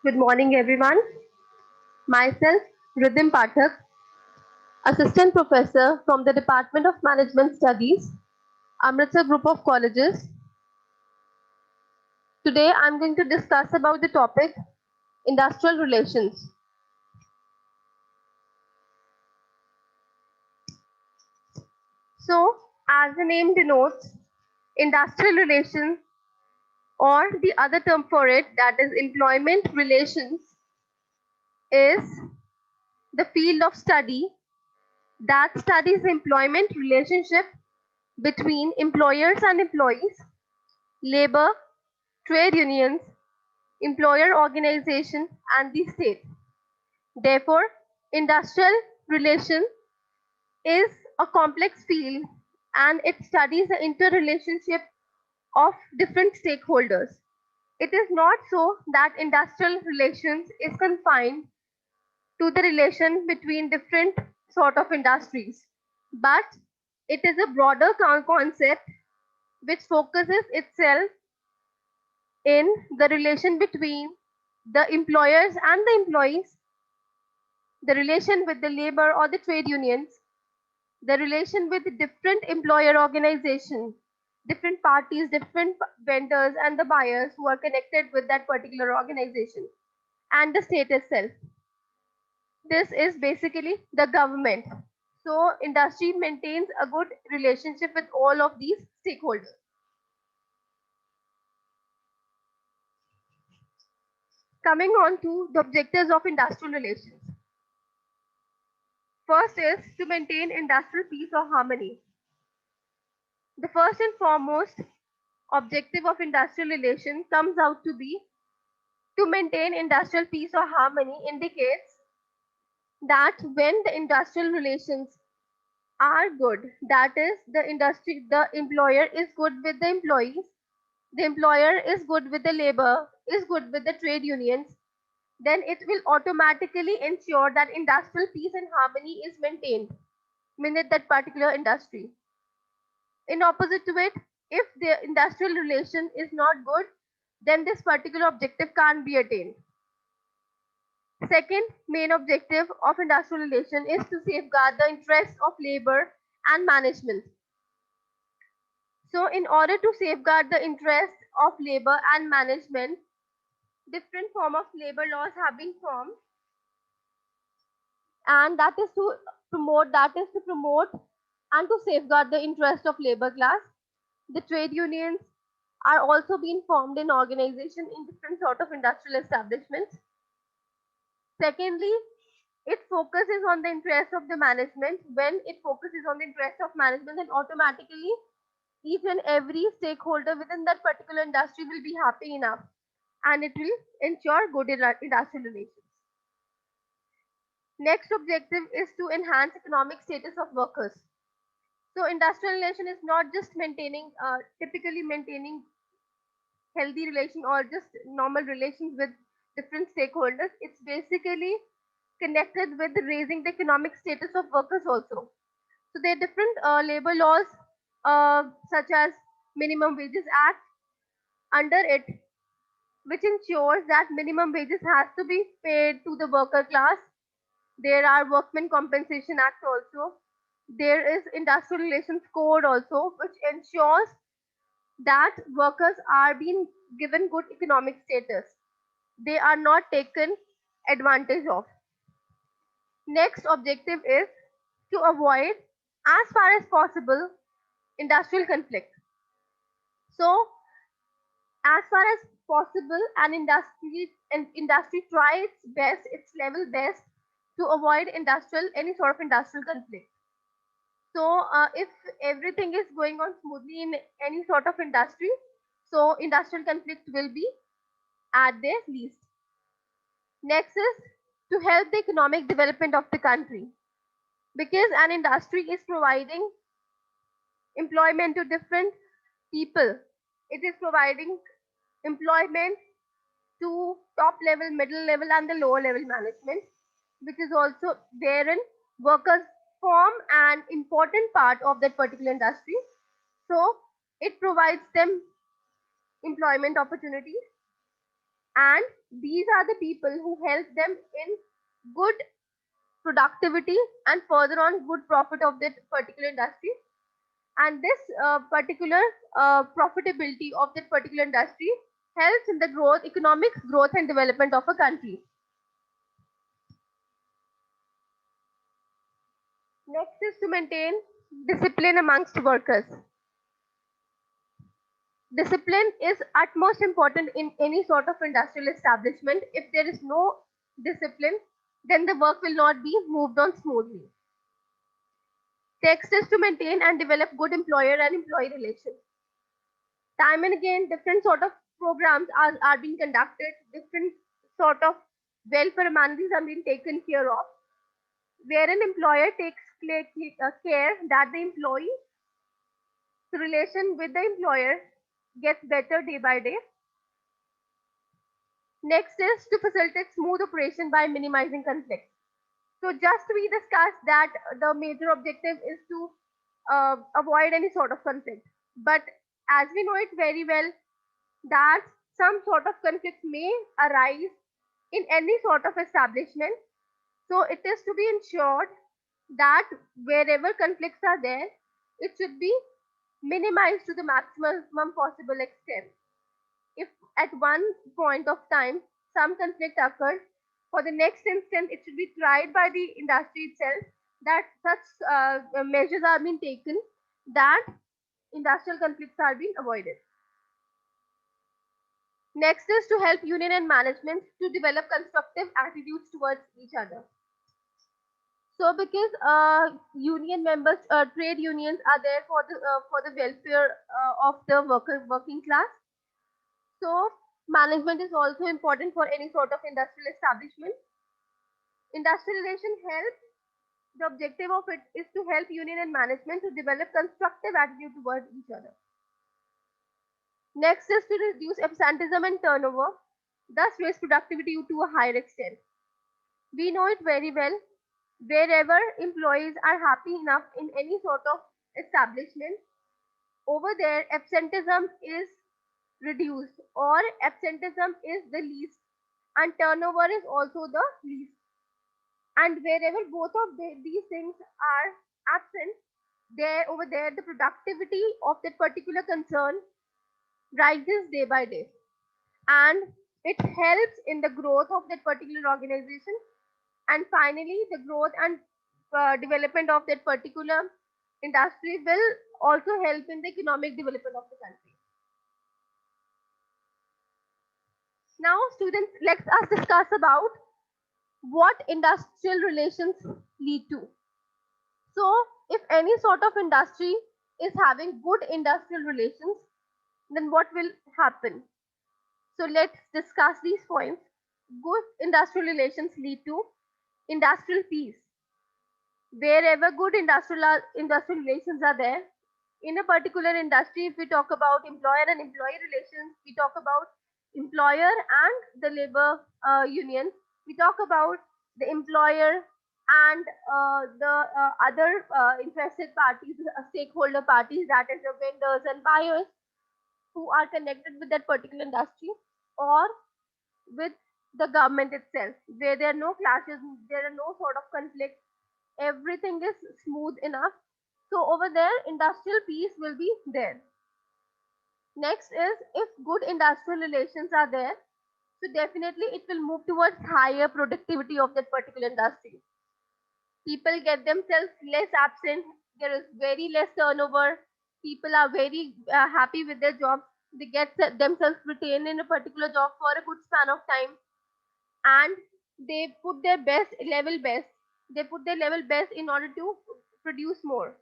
Good morning, everyone. Myself, Riddhim Pathak, Assistant Professor from the Department of Management Studies, Amritsar Group of Colleges. Today, I'm going to discuss about the topic industrial relations. So, as the name denotes, industrial relations, or the other term for it, that is employment relations, is the field of study that studies the employment relationship between employers and employees, labor, trade unions, employer organization, and the state. Therefore, industrial relation is a complex field and it studies the interrelationship of different stakeholders. It is not so that industrial relations is confined to the relation between different sort of industries, but it is a broader concept which focuses itself in the relation between the employers and the employees, the relation with the labor or the trade unions, the relation with different employer organizations, different parties, different vendors, and the buyers who are connected with that particular organization, and the state itself. This is basically the government. So, industry maintains a good relationship with all of these stakeholders. Coming on to the objectives of industrial relations. First is to maintain industrial peace or harmony. The first and foremost objective of industrial relation comes out to be to maintain industrial peace or harmony indicates that when the industrial relations are good, that is the employer is good with the employees, the employer is good with the labor, is good with the trade unions, then it will automatically ensure that industrial peace and harmony is maintained within that particular industry. In opposite to it, if the industrial relation is not good, then this particular objective can't be attained. Second main objective of industrial relation is to safeguard the interests of labor and management. So in order to safeguard the interests of labor and management, different form of labor laws have been formed, and that is to promote and to safeguard the interest of labor class. The trade unions are also being formed in organization in different sort of industrial establishments. Secondly, it focuses on the interest of the management. When it focuses on the interest of management, then automatically each and every stakeholder within that particular industry will be happy enough and it will ensure good industrial relations. Next objective is to enhance economic status of workers. So industrial relation is not just typically maintaining healthy relation or just normal relations with different stakeholders. It's basically connected with raising the economic status of workers also. So there are different labor laws such as Minimum Wages Act. Under it, which ensures that minimum wages has to be paid to the worker class. There are Workmen Compensation Act also. There is Industrial Relations Code also, which ensures that workers are being given good economic status. They are not taken advantage of. Next objective is to avoid, as far as possible, industrial conflict. So, as far as possible, an industry tries its level best to avoid any sort of industrial conflict. So, if everything is going on smoothly in any sort of industry, so industrial conflict will be at their least. Next is to help the economic development of the country, because an industry is providing employment to different people. It is providing employment to top level, middle level, and the lower level management, which is also wherein workers form an important part of that particular industry. So it provides them employment opportunities, and these are the people who help them in good productivity and further on good profit of that particular industry. And this particular profitability of that particular industry helps in the growth, economic growth and development of a country. Next is to maintain discipline amongst workers. Discipline is utmost important in any sort of industrial establishment. If there is no discipline, then the work will not be moved on smoothly. Next is to maintain and develop good employer and employee relations. Time and again, different sort of programs are being conducted, different sort of welfare amenities are being taken care of, where an employer takes care that the employee relation with the employer gets better day by day. Next is to facilitate smooth operation by minimizing conflict. So just we discussed that the major objective is to avoid any sort of conflict. But as we know it very well that some sort of conflict may arise in any sort of establishment. So it is to be ensured that wherever conflicts are there, it should be minimized to the maximum possible extent. If at one point of time some conflict occurs, for the next instant it should be tried by the industry itself that such measures are being taken that industrial conflicts are being avoided. Next is to help union and management to develop constructive attitudes towards each other. So because union members, trade unions are there for the welfare of the working class. So management is also important for any sort of industrial establishment. Industrial relation helps. The objective of it is to help union and management to develop constructive attitude towards each other. Next is to reduce absenteeism and turnover, thus raise productivity to a higher extent. We know it very well. Wherever employees are happy enough in any sort of establishment, over there absenteeism is reduced or absenteeism is the least and turnover is also the least. And wherever both of these things are absent, there over there the productivity of that particular concern rises day by day, and it helps in the growth of that particular organization, and finally the growth and development of that particular industry will also help in the economic development of the country. Now students, let us discuss about what industrial relations lead to. So if any sort of industry is having good industrial relations, then what will happen? So let's discuss these points. Good industrial relations lead to industrial peace. Wherever good industrial relations are there, in a particular industry, if we talk about employer and employee relations, we talk about employer and the labor union, we talk about the employer and the other interested parties, stakeholder parties, that is the vendors and buyers who are connected with that particular industry, or with the government itself, where there are no clashes, there are no sort of conflict, everything is smooth enough. So over there, industrial peace will be there. Next is, if good industrial relations are there, so definitely it will move towards higher productivity of that particular industry. People get themselves less absent, there is very less turnover, people are very happy with their jobs, they get themselves retained in a particular job for a good span of time, and they put their level best in order to produce more.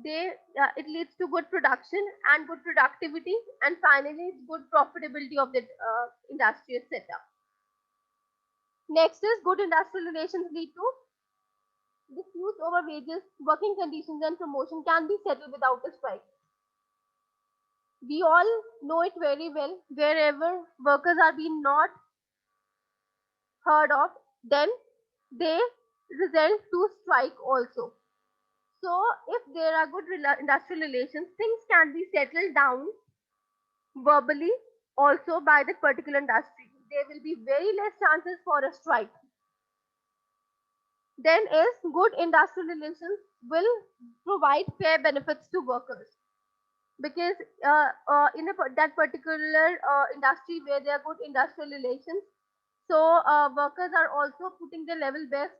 They It leads to good production and good productivity, and finally good profitability of the industrial setup. Next is, good industrial relations lead to disputes over wages, working conditions and promotion can be settled without a strike. We all know it very well. Wherever workers are being not heard of, then they result to strike also. So if there are good industrial relations, things can be settled down verbally also by that particular industry. There will be very less chances for a strike. Then is good industrial relations will provide fair benefits to workers, because in that particular industry where there are good industrial relations, so workers are also putting their level best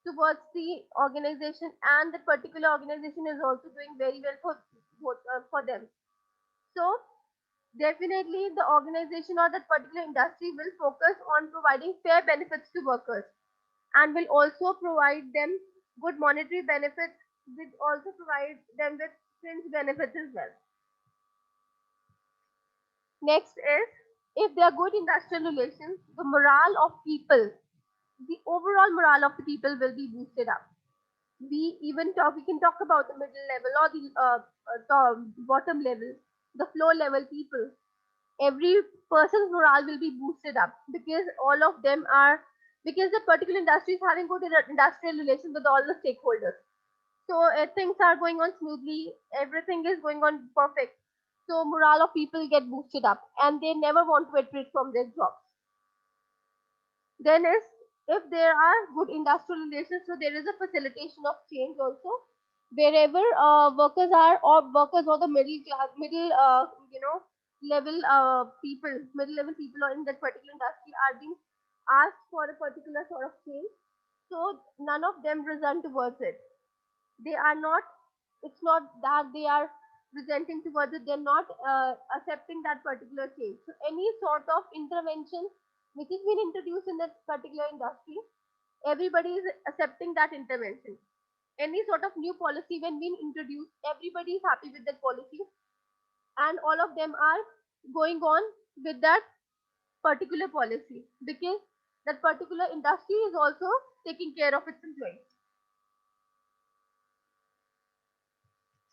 towards the organization, and that particular organization is also doing very well for them. So definitely the organization or that particular industry will focus on providing fair benefits to workers, and will also provide them good monetary benefits, which also provide them with fringe benefits as well. Next is, if there are good industrial relations, the morale of people, the overall morale of the people will be boosted up. We can talk about the middle level or the bottom level, the floor level people. Every person's morale will be boosted up, because all of them are, because the particular industry is having good industrial relations with all the stakeholders. So things are going on smoothly, everything is going on perfect. So morale of people get boosted up, and they never want to retreat from their jobs. Then is, if there are good industrial relations, so there is a facilitation of change also. Wherever workers are, or workers or the middle class, middle level middle level people are in that particular industry are being asked for a particular sort of change. So none of them resent towards it. They are not. It's not that they are resenting towards it. They're not accepting that particular change. So any sort of intervention which has been introduced in that particular industry, everybody is accepting that intervention. Any sort of new policy when being introduced, everybody is happy with that policy, and all of them are going on with that particular policy, because that particular industry is also taking care of its employees.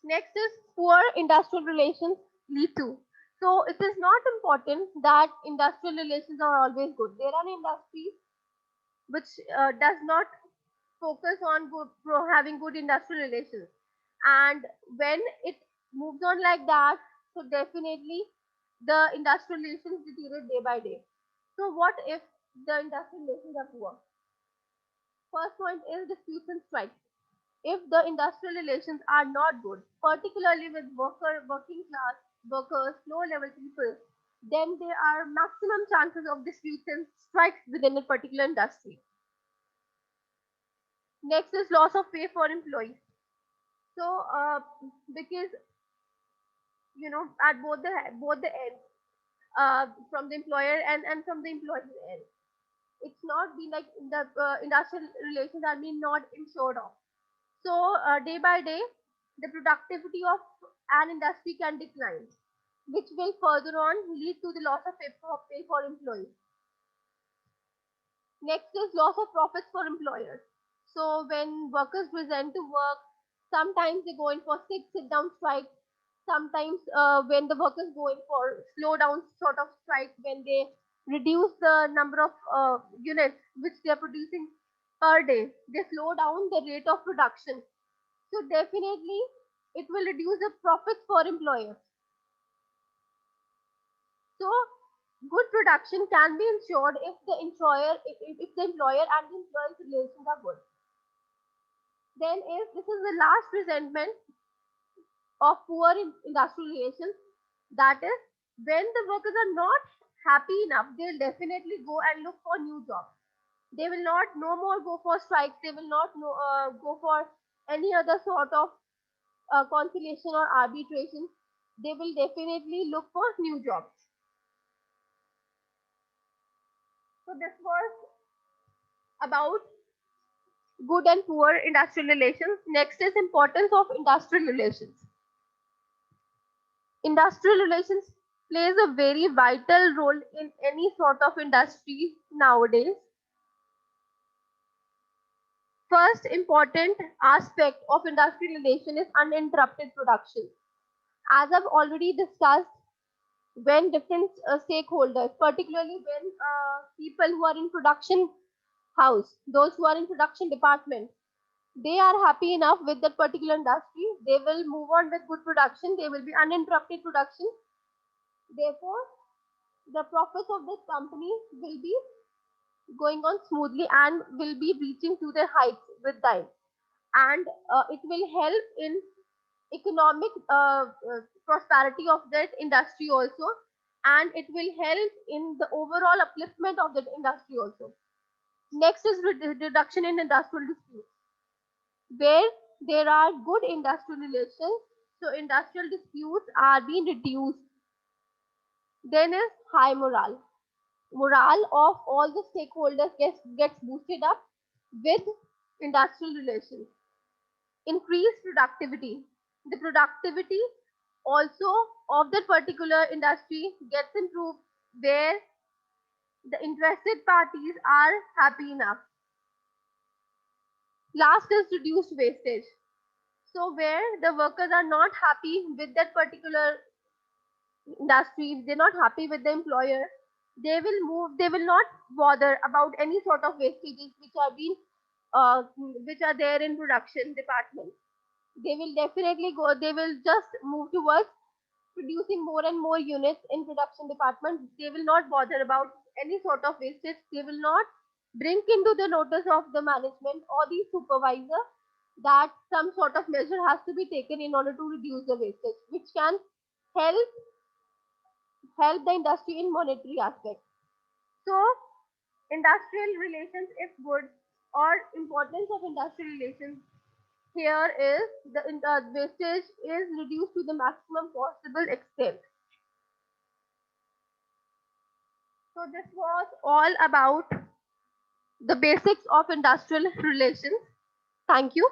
Next is poor industrial relations lead to. So it is not important that industrial relations are always good. There are industries which does not focus on having good industrial relations, and when it moves on like that, so definitely the industrial relations deteriorate day by day. So what if the industrial relations are poor? First point is disputes and strikes. If the industrial relations are not good, particularly with working class workers, low level people, then there are maximum chances of disputes and strikes within a particular industry. Next is loss of pay for employees. So, because at both the ends, from the employer and from the employee end, it's not been like the industrial relations are being not ensured of. So day by day, the productivity of an industry can decline, which will further on lead to the loss of pay for employees. Next is loss of profits for employers. So when workers present to work, sometimes they go in for sit down strike. Sometimes when the workers go in for slow down sort of strike, when they reduce the number of units which they are producing per day, they slow down the rate of production. So definitely it will reduce the profits for employers. So good production can be ensured if the employer and the employee's relations are good. Then if this is the last resentment of poor industrial relations, that is, when the workers are not happy enough, they'll definitely go and look for new jobs. They will not no more go for strikes. They will not go for any other sort of conciliation or arbitration. They will definitely look for new jobs. So this was about good and poor industrial relations. Next is importance of industrial relations. Industrial relations plays a very vital role in any sort of industry nowadays. First important aspect of industrial relation is uninterrupted production. As I've already discussed, when different stakeholders, particularly when people who are in production house, those who are in production department, they are happy enough with that particular industry, they will move on with good production. There will be uninterrupted production. Therefore, the profits of this company will be going on smoothly and will be reaching to their heights with time. And it will help in economic prosperity of that industry also, and it will help in the overall upliftment of that industry also. Next is reduction in industrial disputes, where there are good industrial relations, so industrial disputes are being reduced. Then is high morale. Morale of all the stakeholders gets boosted up with industrial relations. Increased productivity. The productivity also of that particular industry gets improved, where the interested parties are happy enough. Last is reduced wastage. So where the workers are not happy with that particular industry, if they're not happy with the employer, they will move, they will not bother about any sort of wastages which are there in production department. They will definitely go, they will just move towards producing more and more units in production department. They will not bother about any sort of wastage. They will not bring into the notice of the management or the supervisor that some sort of measure has to be taken in order to reduce the wastage, which can help the industry in monetary aspect. So industrial relations, if good, or importance of industrial relations here is the wastage is reduced to the maximum possible extent. So this was all about the basics of industrial relations. Thank you.